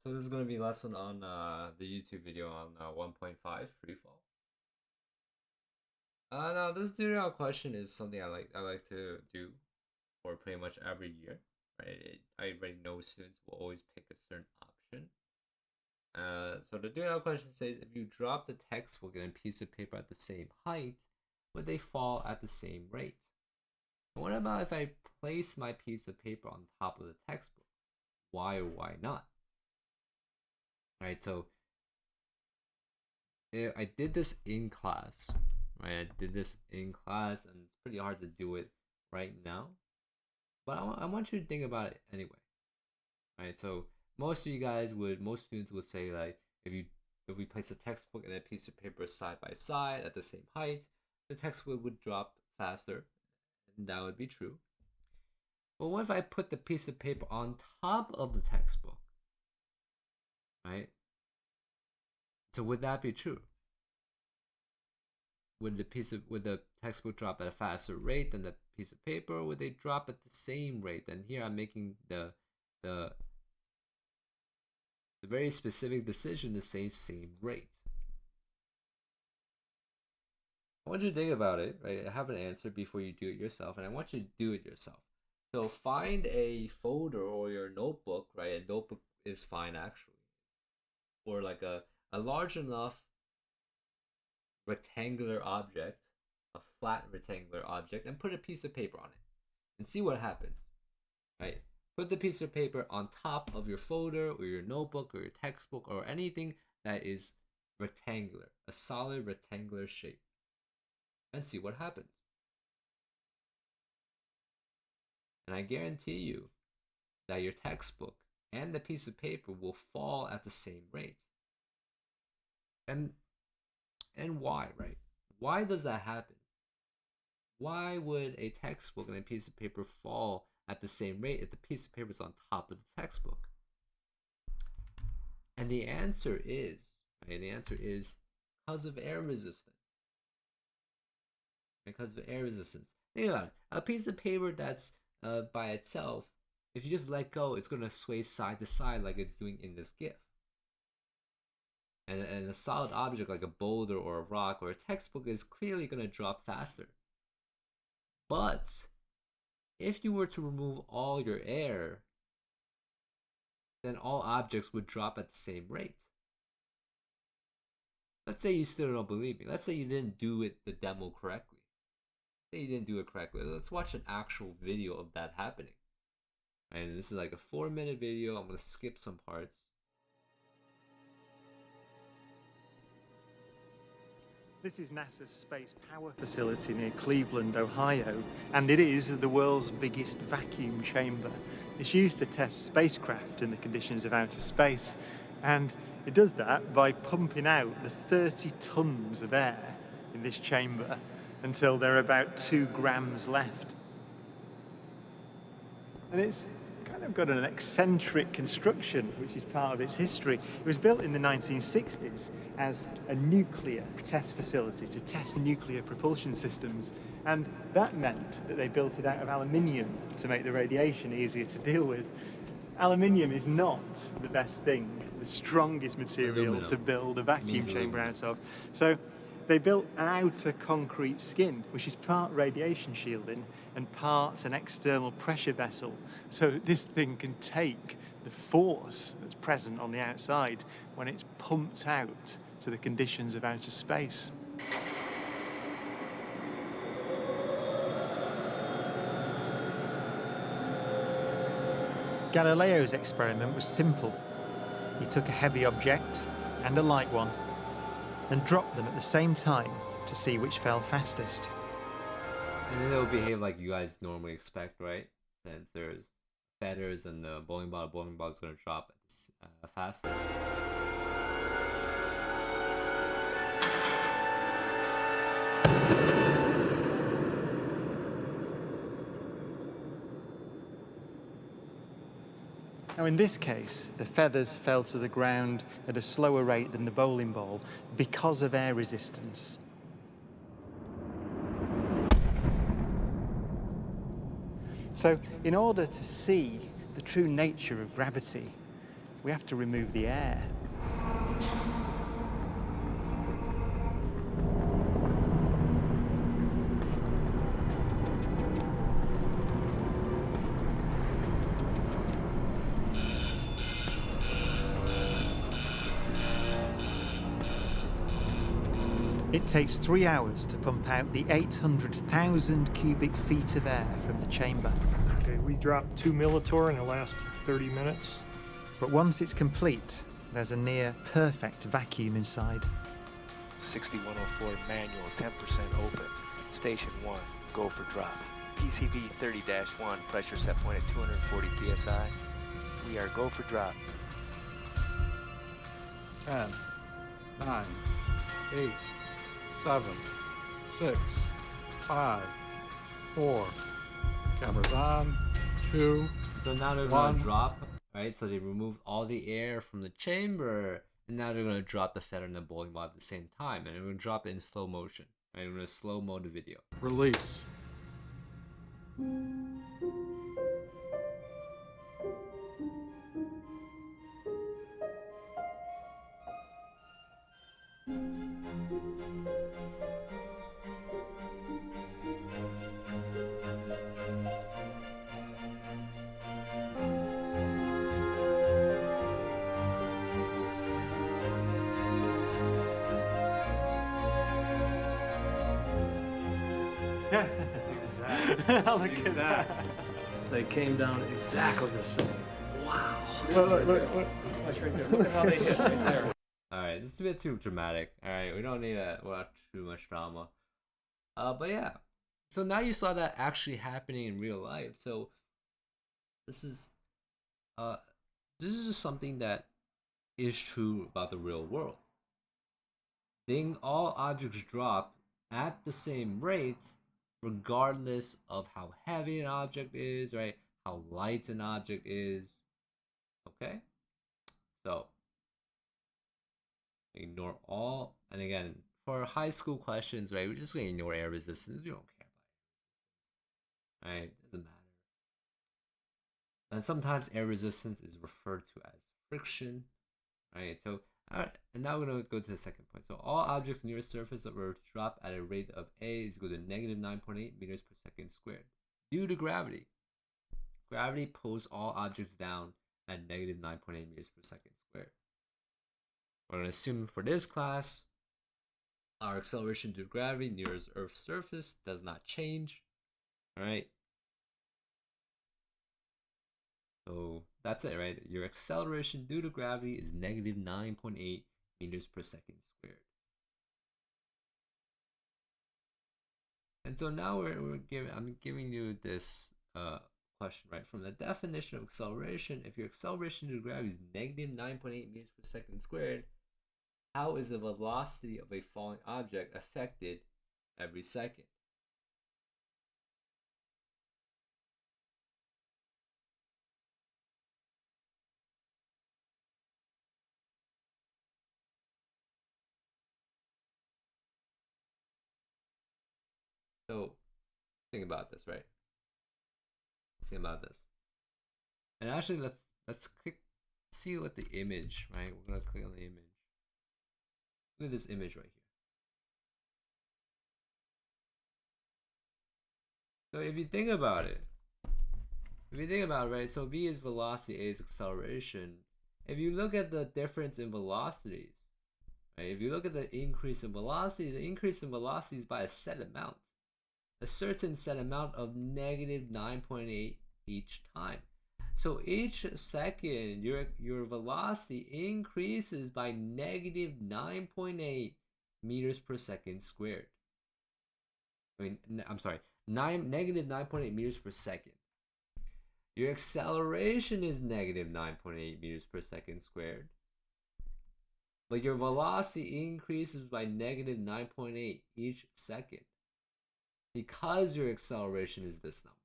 So this is going to be a lesson on the YouTube video on 1.5 free fall. Now this tutorial question is something I like to do for pretty much every year. Right? I already know students will always pick a certain option. So the tutorial question says, if you drop the textbook and a piece of paper at the same height, would they fall at the same rate? And what about if I place my piece of paper on top of the textbook? Why or why not? Right, so I did this in class, right? I did this in class, and it's pretty hard to do it right now. But I want you to think about it anyway, right? So most students would say like if we place a textbook and a piece of paper side by side at the same height, the textbook would drop faster, and that would be true. But what if I put the piece of paper on top of the textbook, right? So would that be true? Would the textbook drop at a faster rate than the piece of paper, or would they drop at the same rate? And here I'm making the very specific decision to say same rate. I want you to think about it, right? I have an answer before you do it yourself, and I want you to do it yourself. So find a folder or your notebook, right? A notebook is fine actually, or like a large enough rectangular object, a flat rectangular object, and put a piece of paper on it and see what happens, right? Put the piece of paper on top of your folder or your notebook or your textbook or anything that is rectangular, a solid rectangular shape, and see what happens. And I guarantee you that your textbook and the piece of paper will fall at the same rate. And why, right? Why does that happen? Why would a textbook and a piece of paper fall at the same rate if the piece of paper is on top of the textbook? And the answer is, right? The answer is because of air resistance. Because of air resistance. Think about it. A piece of paper that's by itself, if you just let go, it's gonna sway side to side like it's doing in this GIF. And a solid object like a boulder or a rock or a textbook is clearly gonna drop faster. But if you were to remove all your air, then all objects would drop at the same rate. Let's say you still don't believe me. Let's say you didn't do the demo correctly. Say you didn't do it correctly. Let's watch an actual video of that happening. And this is like a 4-minute video. I'm gonna skip some parts. This is NASA's Space Power Facility near Cleveland, Ohio, and it is the world's biggest vacuum chamber. It's used to test spacecraft in the conditions of outer space, and it does that by pumping out the 30 tons of air in this chamber until there are about 2 grams left. And it's kind of got an eccentric construction, which is part of its history. It was built in the 1960s as a nuclear test facility to test nuclear propulsion systems, and that meant that they built it out of aluminium to make the radiation easier to deal with. Aluminium is not the best thing, the strongest material to build a vacuum chamber out of. So they built an outer concrete skin, which is part radiation shielding and part an external pressure vessel, so that this thing can take the force that's present on the outside when it's pumped out to the conditions of outer space. Galileo's experiment was simple. He took a heavy object and a light one and dropped them at the same time to see which fell fastest. And then it'll behave like you guys normally expect, right? Since there's feathers and the bowling ball is going to drop faster. Now in this case, the feathers fell to the ground at a slower rate than the bowling ball because of air resistance. So in order to see the true nature of gravity, we have to remove the air. It takes 3 hours to pump out the 800,000 cubic feet of air from the chamber. Okay, we dropped 2 Militor in the last 30 minutes. But once it's complete, there's a near perfect vacuum inside. 6104 manual, 10% open. Station 1, go for drop. PCV 30-1, pressure set point at 240 psi. We are go for drop. 10, 9, 8, 7, 6, 5, 4. Cameras on. 2. So now they're One. gonna drop, right? So they removed all the air from the chamber, and now they're gonna drop the feather and the bowling ball at the same time, and they're gonna drop it in slow motion. Right? We're gonna slow mo the video. Release. Exactly. Look at that. Exactly. They came down exactly the same. Wow. Look. Watch right there. Look at how they hit right there. Alright, this is a bit too dramatic. Alright, we don't need to watch too much drama. But yeah. So now you saw that actually happening in real life. So this is just something that is true about the real world. All objects drop at the same rate, regardless of how heavy an object is, right? How light an object is. Okay? So ignore all, and again, for high school questions, right, we're just gonna ignore air resistance. We don't care about it. Right? Doesn't matter. And sometimes air resistance is referred to as friction. Right? So alright, and now we're gonna go to the second point. So all objects near a surface of Earth drop at a rate of a is equal to negative 9.8 meters per second squared due to gravity. Gravity pulls all objects down at negative 9.8 meters per second squared. We're going to assume for this class, our acceleration due to gravity near Earth's surface does not change. Alright. So that's it, right? Your acceleration due to gravity is negative 9.8 meters per second squared. And so now I'm giving you this question, right? From the definition of acceleration, if your acceleration due to gravity is negative 9.8 meters per second squared, how is the velocity of a falling object affected every second? So think about this, right? Think about this. And actually let's click, see what the image, right? We're gonna click on the image. Look at this image right here. So if you think about it, right, so v is velocity, a is acceleration. If you look at the difference in velocities, right, if you look at the increase in velocity, the increase in velocity is by a set amount. A certain set amount of negative 9.8 each time. So each second, your velocity increases by negative 9.8 meters per second squared. Negative 9.8 meters per second. Your acceleration is negative 9.8 meters per second squared. But your velocity increases by negative 9.8 each second, because your acceleration is this number.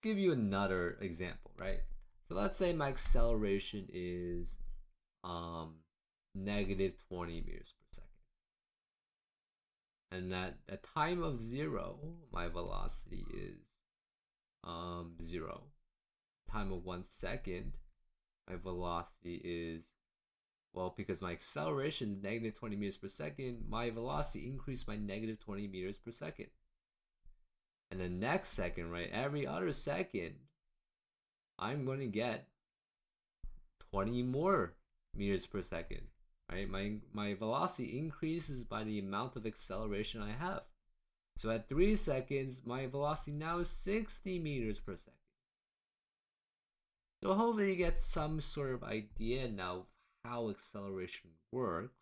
Give you another example, right? So let's say my acceleration is negative 20 meters per second. And at a time of 0, my velocity is 0. time of 1 second, my velocity is, well, because my acceleration is negative 20 meters per second, my velocity increased by negative 20 meters per second. And the next second, right, every other second, I'm going to get 20 more meters per second, right? My velocity increases by the amount of acceleration I have. So at 3 seconds, my velocity now is 60 meters per second. So hopefully you get some sort of idea now of how acceleration works,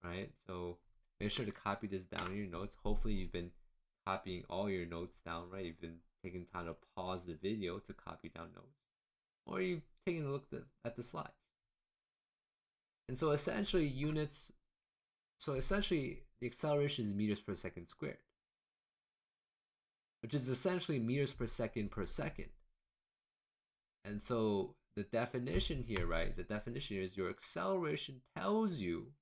right? So make sure to copy this down in your notes. Hopefully you've been copying all your notes down, right? You've been taking time to pause the video to copy down notes, or you've taken a look at the slides. And so essentially the acceleration is meters per second squared, which is essentially meters per second per second. And so the definition here, right? The definition is your acceleration tells you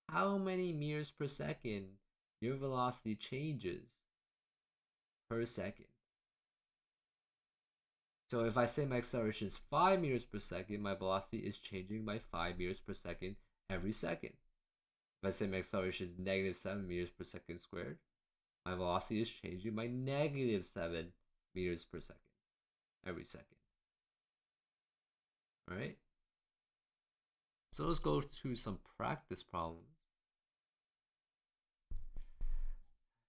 how many meters per second your velocity changes per second. So if I say my acceleration is 5 meters per second, my velocity is changing by 5 meters per second every second. If I say my acceleration is negative 7 meters per second squared, my velocity is changing by negative 7 meters per second every second. All right. So let's go through some practice problems.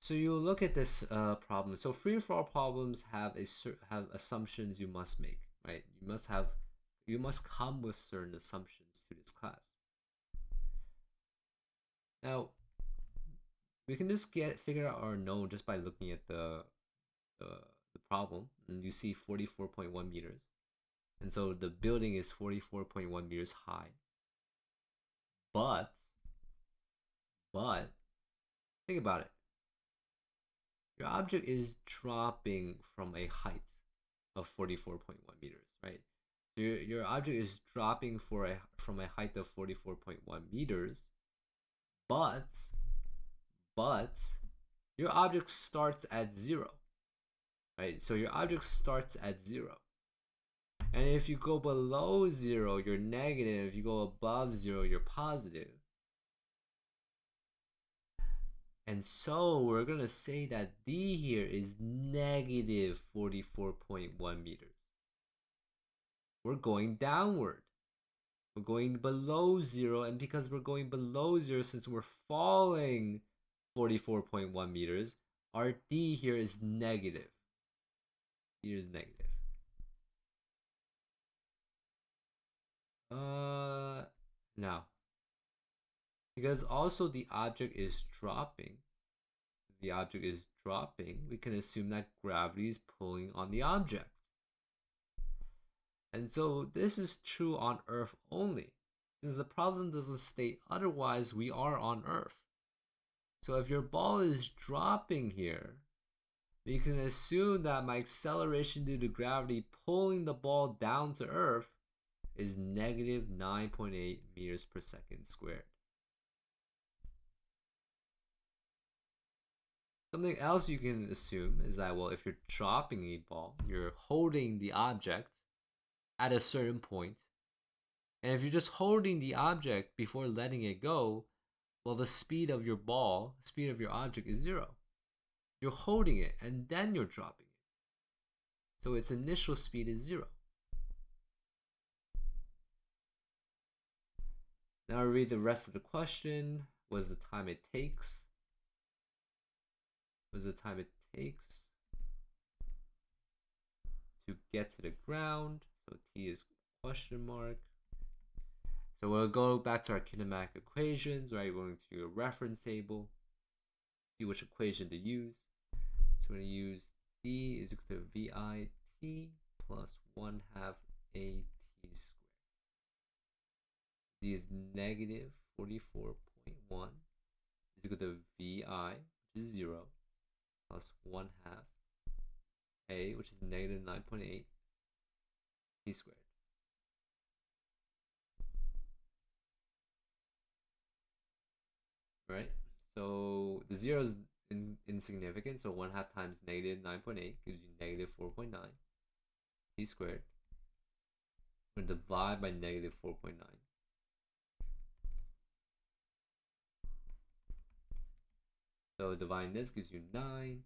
So you look at this problem. So free-for-all problems have assumptions you must make, right? You must come with certain assumptions to this class. Now, we can just figure out our known just by looking at the problem, and you see 44.1 meters, and so the building is 44.1 meters high. But think about it. Your object is dropping from a height of 44.1 meters, right? So your object is dropping from a height of 44.1 meters, but your object starts at 0, right? So your object starts at 0. And if you go below 0, you're negative. If you go above 0, you're positive. And so we're going to say that D here is negative 44.1 meters. We're going downward. We're going below 0. And because we're going below 0, since we're falling 44.1 meters, our D here is negative. Here is negative. Now, because also the object is dropping, we can assume that gravity is pulling on the object. And so this is true on Earth only. Since the problem doesn't state otherwise, we are on Earth. So if your ball is dropping here, we can assume that my acceleration due to gravity pulling the ball down to Earth is negative 9.8 meters per second squared. Something else you can assume is that, well, if you're dropping a ball, you're holding the object at a certain point. And if you're just holding the object before letting it go, well, the speed of your ball, the speed of your object is 0. You're holding it and then you're dropping it. So its initial speed is 0. Now I read the rest of the question. What is the time it takes? What is the time it takes to get to the ground? So T is question mark. So we'll go back to our kinematic equations, right? We're going to a reference table, see which equation to use. So we're going to use D is equal to VIT plus 1/2 AT squared. D is negative 44.1 is equal to VI, which is 0, plus 1/2 A, which is negative 9.8 T squared. Right? So the 0 is insignificant, so 1/2 times negative 9.8 gives you negative 4.9 T t squared. We're going to divide by negative 4.9. So dividing this gives you 9.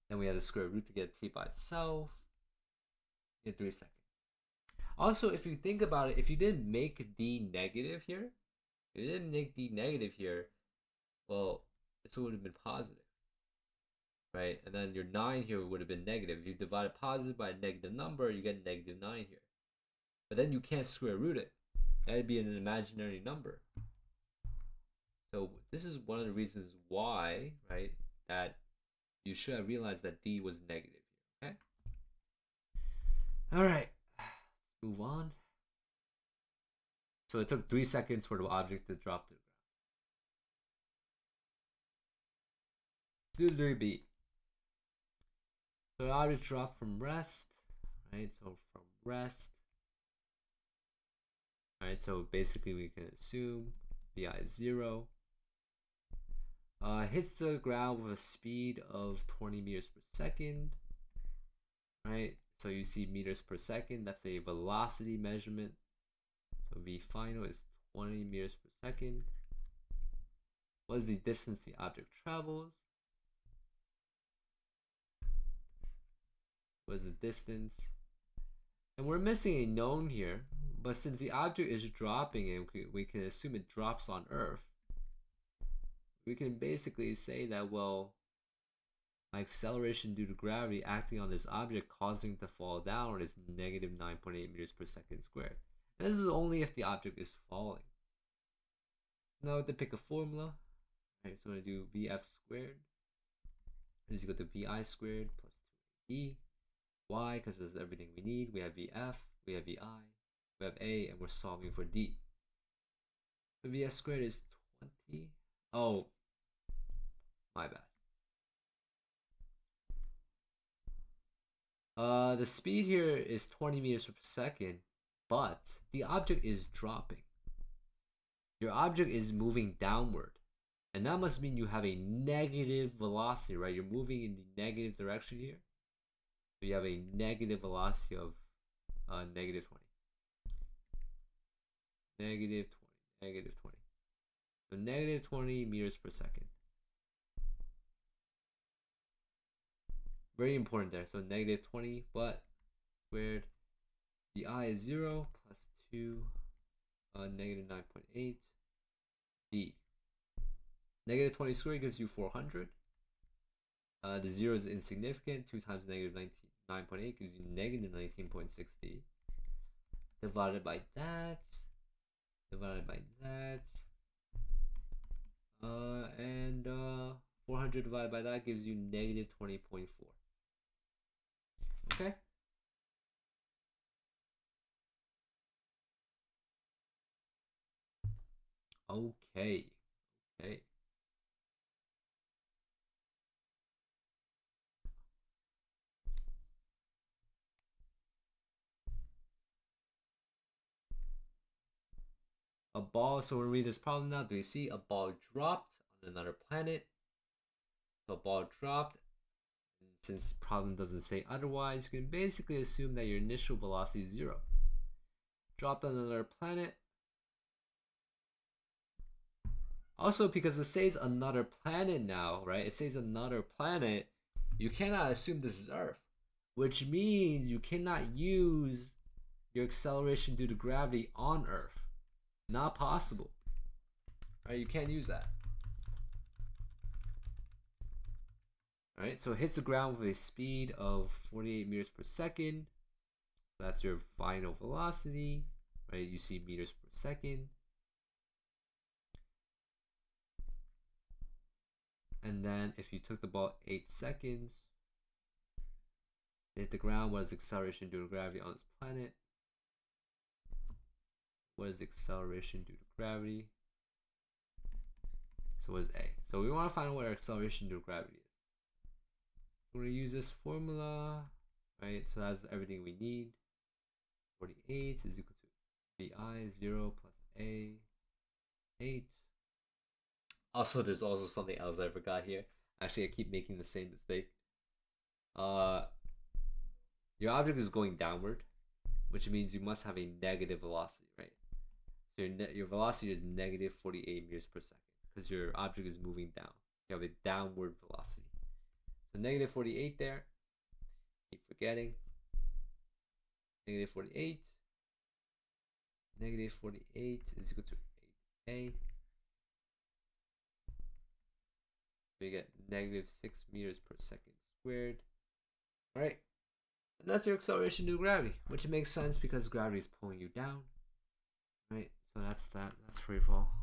Then we have the square root to get t by itself. In 3 seconds. Also, if you think about it, if you didn't make d negative here, well, this would have been positive, right? And then your 9 here would have been negative. If you divide a positive by a negative number, you get negative 9 here. But then you can't square root it. That would be an imaginary number. So this is one of the reasons why, right, that you should have realized that d was negative here, okay? All right, let's move on. So it took 3 seconds for the object to drop to the ground. 2-3b. So the object dropped from rest, right? So from rest. All right, so basically we can assume vi is 0. Hits the ground with a speed of 20 meters per second, right? So you see meters per second, that's a velocity measurement. So v final is 20 meters per second. What is the distance the object travels? What is the distance? And we're missing a known here, but since the object is dropping and we can assume it drops on Earth, we can basically say that, well, my acceleration due to gravity acting on this object causing it to fall down is negative 9.8 meters per second squared. And this is only if the object is falling. Now to pick a formula, right, so I'm going to do vf squared is equal to vi squared plus 2ab. Why? Because this is everything we need. We have vf, we have vi, we have a, and we're solving for d. So vf squared is 20. Oh, my bad. The speed here is 20 meters per second, but the object is dropping. Your object is moving downward, and that must mean you have a negative velocity, right? You're moving in the negative direction here. So you have a negative velocity of negative 20. Negative 20, negative 20. So negative 20 meters per second. Very important there. So negative 20, but squared. The I is 0 plus 2, negative 9.8. D. Negative 20 squared gives you 400. The 0 is insignificant. 2 times negative 9.8 gives you negative 19.6 D. Divided by that. Divided by that. And 400 divided by that gives you negative 20.4. Okay. Okay. Okay. A ball, so we'll read this problem now. Do you see a ball dropped on another planet? So a ball dropped, and since the problem doesn't say otherwise, you can basically assume that your initial velocity is 0. Dropped on another planet. Also, because it says another planet now, right? It says another planet. You cannot assume this is Earth, which means you cannot use your acceleration due to gravity on Earth. Not possible. Right? You can't use that. Alright, so it hits the ground with a speed of 48 meters per second. So that's your final velocity. Right? You see meters per second. And then if you took the ball 8 seconds, it hit the ground, what is acceleration due to gravity on this planet? What is acceleration due to gravity? So what is A? So we want to find out what our acceleration due to gravity is. We're going to use this formula, right? So that's everything we need. 48 is equal to VI 0 plus A 8. Also, there's also something else I forgot here. Actually, I keep making the same mistake. Your your object is going downward, which means you must have a negative velocity, right? So your velocity is negative 48 meters per second because your object is moving down. You have a downward velocity. So negative 48 there. Keep forgetting. Negative 48. Negative 48 is equal to 8a. So you get negative 6 meters per second squared. Alright. And that's your acceleration due to gravity, which makes sense because gravity is pulling you down. Right? So that's that. That's free fall.